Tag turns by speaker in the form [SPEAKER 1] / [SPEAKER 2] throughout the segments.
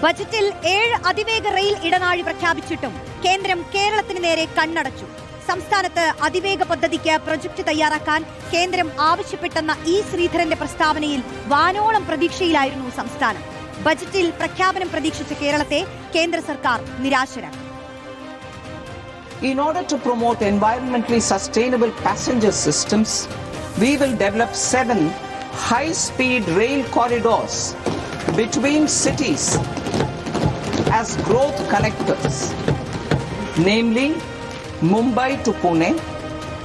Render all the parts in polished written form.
[SPEAKER 1] ബജറ്റിൽ 7 അതിവേഗ റെയിൽ ഇടനാഴി പ്രഖ്യാപിച്ചിട്ടും കേന്ദ്രം കേരളത്തിന് നേരെ കണ്ണടച്ചു. സംസ്ഥാനത്ത് അതിവേഗ പദ്ധതിക്ക് പ്രൊജക്ട് തയ്യാറാക്കാൻ കേന്ദ്രം ആവശ്യപ്പെട്ടെന്ന ഇ ശ്രീധരന്റെ പ്രസ്താവനയിൽ വാനോളം പ്രതീക്ഷയിലായിരുന്നു സംസ്ഥാനം. ബജറ്റിൽ പ്രഖ്യാപനം പ്രതീക്ഷിച്ച കേരളത്തെ കേന്ദ്ര സർക്കാർ നിരാശരാക്കി.
[SPEAKER 2] In order to promote environmentally sustainable passenger systems, we will develop 7 high-speed rail corridors between cities as growth connectors, namely Mumbai to Pune,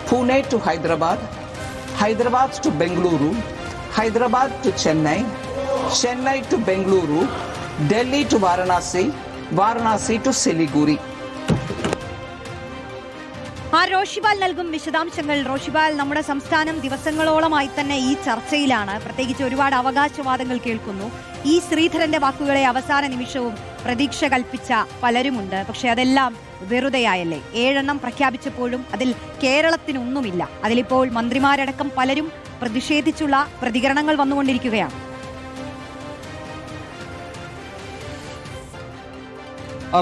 [SPEAKER 2] Pune to Hyderabad, Hyderabad to Bengaluru, Hyderabad to Chennai, Chennai to Bengaluru, Delhi to Varanasi, Varanasi to Siliguri.
[SPEAKER 1] റോഷിബാൽ നൽകും വിശദാംശങ്ങൾ. റോഷിബാൽ, നമ്മുടെ സംസ്ഥാനം ദിവസങ്ങളോളമായി തന്നെ ഈ ചർച്ചയിലാണ്. പ്രത്യേകിച്ച് ഒരുപാട് അവകാശവാദങ്ങൾ കേൾക്കുന്നു. ഈ ശ്രീധരന്റെ വാക്കുകളെ അവസാന നിമിഷവും പ്രതീക്ഷ കൽപ്പിച്ച പലരുമുണ്ട്. പക്ഷെ അതെല്ലാം വെറുതെയായല്ലേ? 7 എണ്ണം പ്രഖ്യാപിച്ചപ്പോഴും അതിൽ കേരളത്തിനൊന്നുമില്ല. അതിലിപ്പോൾ മന്ത്രിമാരടക്കം പലരും പ്രതിഷേധിച്ചുള്ള പ്രതികരണങ്ങൾ വന്നുകൊണ്ടിരിക്കുകയാണ്.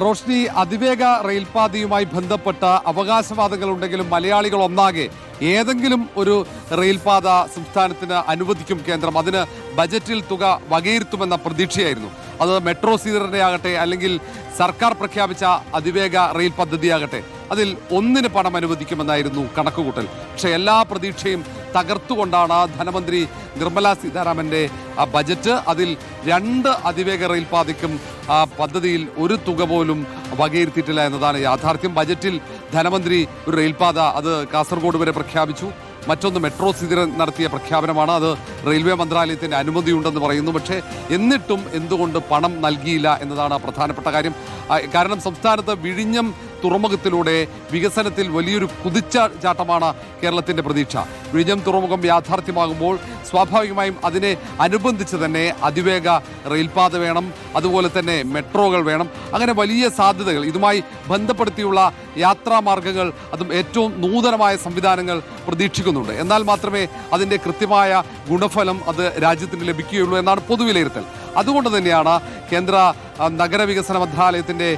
[SPEAKER 3] റോഷ്നി, അതിവേഗ റെയിൽപാതയുമായി ബന്ധപ്പെട്ട അവകാശവാദങ്ങളുണ്ടെങ്കിലും മലയാളികൾ ഒന്നാകെ ഏതെങ്കിലും ഒരു റെയിൽപാത സംസ്ഥാനത്തിന് അനുവദിക്കും കേന്ദ്രം, അതിന് ബജറ്റിൽ തുക വകയിരുത്തുമെന്ന പ്രതീക്ഷയായിരുന്നു. അത് മെട്രോ സീറിന്റെ ആകട്ടെ അല്ലെങ്കിൽ സർക്കാർ പ്രഖ്യാപിച്ച അതിവേഗ റെയിൽ പദ്ധതിയാകട്ടെ, അതിൽ ഒന്നിന് പണം അനുവദിക്കുമെന്നായിരുന്നു കണക്കുകൂട്ടൽ. പക്ഷേ എല്ലാ പ്രതീക്ഷയും തകർത്തുകൊണ്ടാണ് ധനമന്ത്രി നിർമ്മല സീതാരാമന്റെ ബജറ്റ്. അതിൽ 2 അതിവേഗ റെയിൽപാതയ്ക്കും പദ്ധതിയിൽ ഒരു തുക പോലും വകയിരുത്തിയിട്ടില്ല എന്നതാണ് യാഥാർത്ഥ്യം. ബജറ്റിൽ ധനമന്ത്രി ഒരു റെയിൽപാത അത് കാസർഗോഡ് വരെ പ്രഖ്യാപിച്ചു. മറ്റൊന്ന് മെട്രോ സിറ്റി നടത്തിയ പ്രഖ്യാപനമാണ്. അത് റെയിൽവേ മന്ത്രാലയത്തിന്റെ അനുമതിയുണ്ടെന്ന് പറയുന്നു. പക്ഷേ എന്നിട്ടും എന്തുകൊണ്ട് പണം നൽകിയില്ല എന്നതാണ് പ്രധാനപ്പെട്ട കാര്യം. കാരണം സംസ്ഥാനത്ത് വിഴിഞ്ഞം തുറമുഖത്തിലൂടെ വികസനത്തിൽ വലിയൊരു കുതിച്ചുചാട്ടമാണ് കേരളത്തിന്റെ പ്രതീക്ഷ. വിഴിഞ്ഞം തുറമുഖം യാഥാർത്ഥ്യമാകുമ്പോൾ സ്വാഭാവികമായും അതിനെ അനുബന്ധിച്ച് തന്നെ അതിവേഗ റെയിൽപാത വേണം, അതുപോലെ തന്നെ മെട്രോകൾ വേണം. അങ്ങനെ വലിയ സാധ്യതകൾ ഇതുമായി ബന്ധപ്പെടുത്തിയുള്ള യാത്രാമാർഗങ്ങൾ, അതും ഏറ്റവും നൂതനമായ സംവിധാനങ്ങൾ പ്രതീക്ഷിക്കുന്നുണ്ട്. എന്നാൽ മാത്രമേ അതിൻ്റെ കൃത്യമായ ഗുണഫലം അത് രാജ്യത്തിന് ലഭിക്കുകയുള്ളൂ എന്നാണ് പൊതുവിലയിരുത്തൽ. അതുകൊണ്ട് തന്നെയാണ് കേന്ദ്ര നഗരവികസന മന്ത്രാലയത്തിൻ്റെ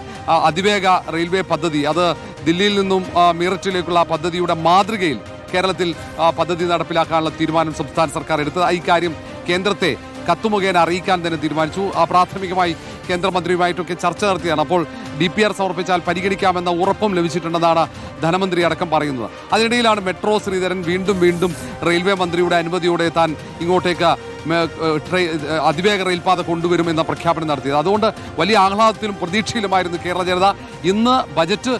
[SPEAKER 3] അതിവേഗ റെയിൽവേ പദ്ധതി, അത് ദില്ലിയിൽ നിന്നും മീററ്റിലേക്കുള്ള പദ്ധതിയുടെ മാതൃകയിൽ കേരളത്തിൽ പദ്ധതി നടപ്പിലാക്കാനുള്ള തീരുമാനം സംസ്ഥാന സർക്കാർ എടുത്തത്. ഈ കാര്യം കേന്ദ്രത്തെ കത്തുമുഖേന അറിയിക്കാൻ തന്നെ തീരുമാനിച്ചു. പ്രാഥമികമായി കേന്ദ്രമന്ത്രിയുമായിട്ടൊക്കെ ചർച്ച നടത്തിയാണ്. അപ്പോൾ DPR സമർപ്പിച്ചാൽ പരിഗണിക്കാമെന്ന ഉറപ്പും ലഭിച്ചിട്ടുണ്ടെന്നാണ് ധനമന്ത്രി അടക്കം പറയുന്നത്. അതിനിടയിലാണ് മെട്രോ ശ്രീധരൻ വീണ്ടും റെയിൽവേ മന്ത്രിയുടെ അനുമതിയോടെ താൻ ഇങ്ങോട്ടേക്ക് അതിവേഗ റെയിൽപാത കൊണ്ടുവരുമെന്ന പ്രഖ്യാപനം നടത്തിയത്. അതുകൊണ്ട് വലിയ ആഹ്ലാദത്തിലും പ്രതീക്ഷയിലുമായിരുന്നു കേരള ജനത. ഇന്ന് ബജറ്റ്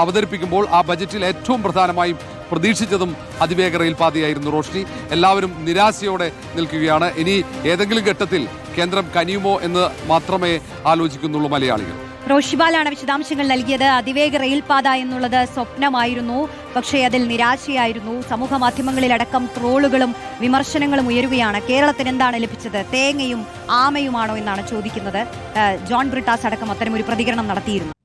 [SPEAKER 3] അവതരിപ്പിക്കുമ്പോൾ ആ ബജറ്റിൽ ഏറ്റവും പ്രധാനമായും പ്രതീക്ഷിച്ചതും അതിവേഗ റെയിൽപാതയായിരുന്നു. റോഷ്നി, എല്ലാവരും നിരാശയോടെ നിൽക്കുകയാണ്. ഇനി ഏതെങ്കിലും ഘട്ടത്തിൽ കേന്ദ്രം കനിയുമോ എന്ന് മാത്രമേ ആലോചിക്കുന്നുള്ളൂ മലയാളികൾ.
[SPEAKER 1] റോഷിബാലാണ് വിശദാംശങ്ങൾ നൽകിയത്. അതിവേഗ റെയിൽപാത എന്നുള്ളത് സ്വപ്നമായിരുന്നു, പക്ഷേ അതിൽ നിരാശയായിരുന്നു. സമൂഹ മാധ്യമങ്ങളിലടക്കം ട്രോളുകളും വിമർശനങ്ങളും ഉയരുകയാണ്. കേരളത്തിന് എന്താണ് ലഭിച്ചത്? തേങ്ങയും ആമയുമാണോ എന്നാണ് ചോദിക്കുന്നത്. ജോൺ ബ്രിട്ടാസ് അടക്കം അത്തരമൊരു പ്രതികരണം നടത്തിയിരുന്നു.